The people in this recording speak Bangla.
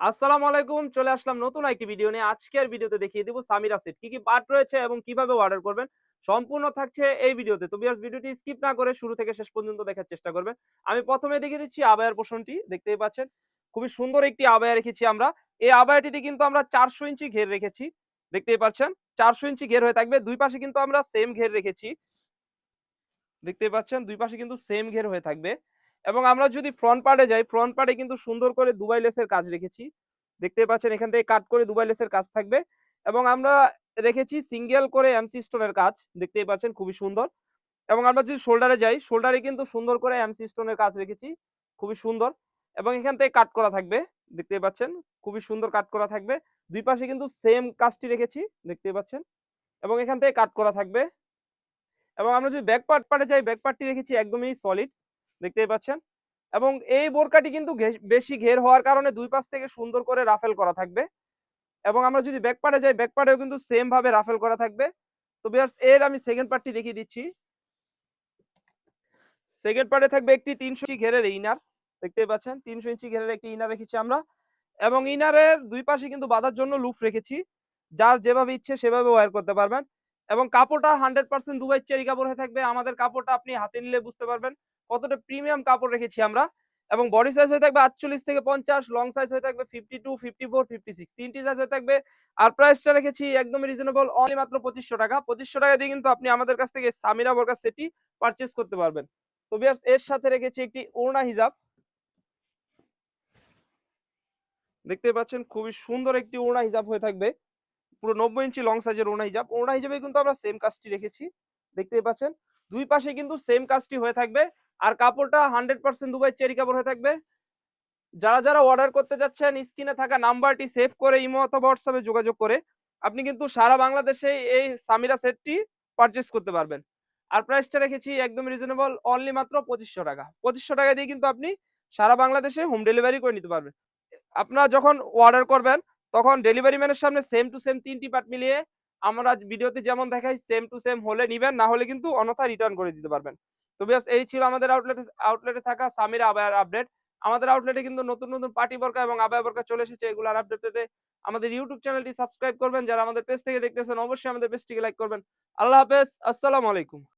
আসসালামু আলাইকুম। চলে আসলাম নতুন একটি ভিডিও নিয়ে। আজকের ভিডিওতে দেখিয়ে দিব সামিরা সেট কি পার্ট রয়েছে এবং কিভাবে অর্ডার করবেন। সম্পূর্ণ থাকছে এই ভিডিওতে। তো ভিউয়ার্স ভিডিওটি স্কিপ না করে শুরু থেকে শেষ পর্যন্ত দেখার চেষ্টা করবেন। আমি ১ম এ দেখিয়ে দিচ্ছি আবায়ার পোরশনটি। দেখতেই পাচ্ছেন। খুবই সুন্দর একটি আবায়া রেখেছি আমরা। এই আবায়াটিতে কিন্তু আমরা ৪০০ ইঞ্চি ঘের রেখেছি। দেখতেই পাচ্ছেন। ৪০০ ইঞ্চি ঘের হয়ে থাকবে। ২ পাশে কিন্তু আমরা সেম ঘের রেখেছি। দেখতেই পাচ্ছেন ২ পাশে কিন্তু সেম ঘের হয়ে থাকবে। এবং আমরা যদি ফ্রন্ট পার্টে যাই, ফ্রন্ট পার্টে কিন্তু সুন্দর করে দুবাই লেসের কাজ রেখেছি। দেখতেই পাচ্ছেন এখান থেকে কাট করে দুবাই লেসের কাজ থাকবে। এবং আমরা রেখেছি সিঙ্গেল করে এমসি স্টোনের কাজ। দেখতেই পাচ্ছেন খুবই সুন্দর। এবং আমরা যদি শোল্ডারে যাই, শোল্ডারে কিন্তু সুন্দর করে এমসি স্টোনের কাজ রেখেছি। খুবই সুন্দর। এবং এখান থেকে কাট করা থাকবে। দেখতেই পাচ্ছেন খুবই সুন্দর কাট করা থাকবে। ২ পাশে কিন্তু সেম কাজটি রেখেছি। দেখতেই পাচ্ছেন। এবং এখান থেকে কাট করা থাকবে। এবং আমরা যদি ব্যাক পার্টে যাই, ব্যাক পার্টটি রেখেছি একদমই সলিড। দেখতেই পাচ্ছেন। এবং এই বোরকাটি কিন্তু বেশি ঘের হওয়ার কারণে ২ পাশ থেকে সুন্দর করে রাফেল করা থাকবে। এবং আমরা যদি ব্যাক পার্টে যাই, ব্যাক পার্টেও কিন্তু সেম ভাবে রাফেল করা থাকবে। তো ভিউয়ার্স এর আমি সেকেন্ড পার্টটি দেখিয়ে দিচ্ছি। সেকেন্ড পার্টে থাকবে একটি ৩০০ ইঞ্চি ঘেরের ইনার। দেখতেই পাচ্ছেন ৩০০ ইঞ্চি ঘেরের একটি ইনার রেখেছি আমরা। এবং ইনারের ২ পাশে কিন্তু বাঁধার জন্য লুপ রেখেছি। যার যেভাবে ইচ্ছে সেভাবে ওয়্যার করতে পারবেন। এবং কাপড়টা 100% দুবাই চেরি কাপড় হয়ে থাকবে। আমাদের কাপড়টা আপনি হাতে নিলে বুঝতে পারবেন কতটা প্রিমিয়াম কাপড় রেখেছি আমরা। এবং বডি সাইজ হয়ে থাকবে ৪৮ থেকে ৫০, লং সাইজ হয়ে থাকবে 52, 54, 56 তিনটি সাইজ হয়ে থাকবে। আর প্রাইসটা রেখেছি একদমই রিজনেবল অনলি মাত্র ৳২৫০০। ৳২৫০০ দিয়ে কিন্তু আপনি আমাদের কাছ থেকে সামিরা বোরকা সেটটি পারচেজ করতে পারবেন। তো ভিউয়ার্স এর সাথে রেখেছি একটি ওড়না হিজাব। দেখতেই পাচ্ছেন খুবই সুন্দর একটি ওড়না হিজাব হয়ে থাকবে। পুরো ৯০ ইঞ্চি লং সাইজের ওড়না হিজাব। ওড়না হিজাবে কিন্তু আমরা সেম কাজটি রেখেছি। দেখতেই পাচ্ছেন। ২ পাশে কিন্তু সেম কাজটি হয়ে থাকবে। আর কাপড়টা 100% দুবাই চেরি কাপড় হয়ে থাকবে। যারা অর্ডার করতে যাচ্ছেন স্ক্রিনে থাকা নাম্বারটি সেভ করে ইমো অথবা হোয়াটসঅ্যাপে যোগাযোগ করে আপনি কিন্তু সারা বাংলাদেশে এই সামিরা সেটটি পারচেজ করতে পারবেন। আর প্রাইসটা রেখেছি একদম রিজনেবল অনলি মাত্র ৳২৫০০। ৳২৫০০ দিয়ে কিন্তু আপনি সারা বাংলাদেশে হোম ডেলিভারি করে নিতে পারবেন। আপনারা যখন অর্ডার করবেন তখন ডেলিভারি ম্যানের সামনে same to same ৩ T part মিলিয়ে আমরা ভিডিওতে যেমন দেখাই সেম টু সেম হলে নিবেন, না হলে কিন্তু অন্যথায় রিটার্ন করে দিতে পারবেন। তো ভিউয়ার্স এই ছিল আমাদের আউটলেটে থাকা সামিরা আবায়ার আপডেট। আমাদের আউটলেটে কিন্তু নতুন পার্টি বোরকা এবং আবায়া বোরকা চলে এসেছে। এগুলার আপডেট পেতে আমাদের ইউটিউব চ্যানেলটি সাবস্ক্রাইব করবেন। যারা আমাদের পেজ থেকে দেখতেছেন অবশ্যই আমাদের পেজটিকে লাইক করবেন। আল্লাহ হাফেজ। আসসালামু আলাইকুম।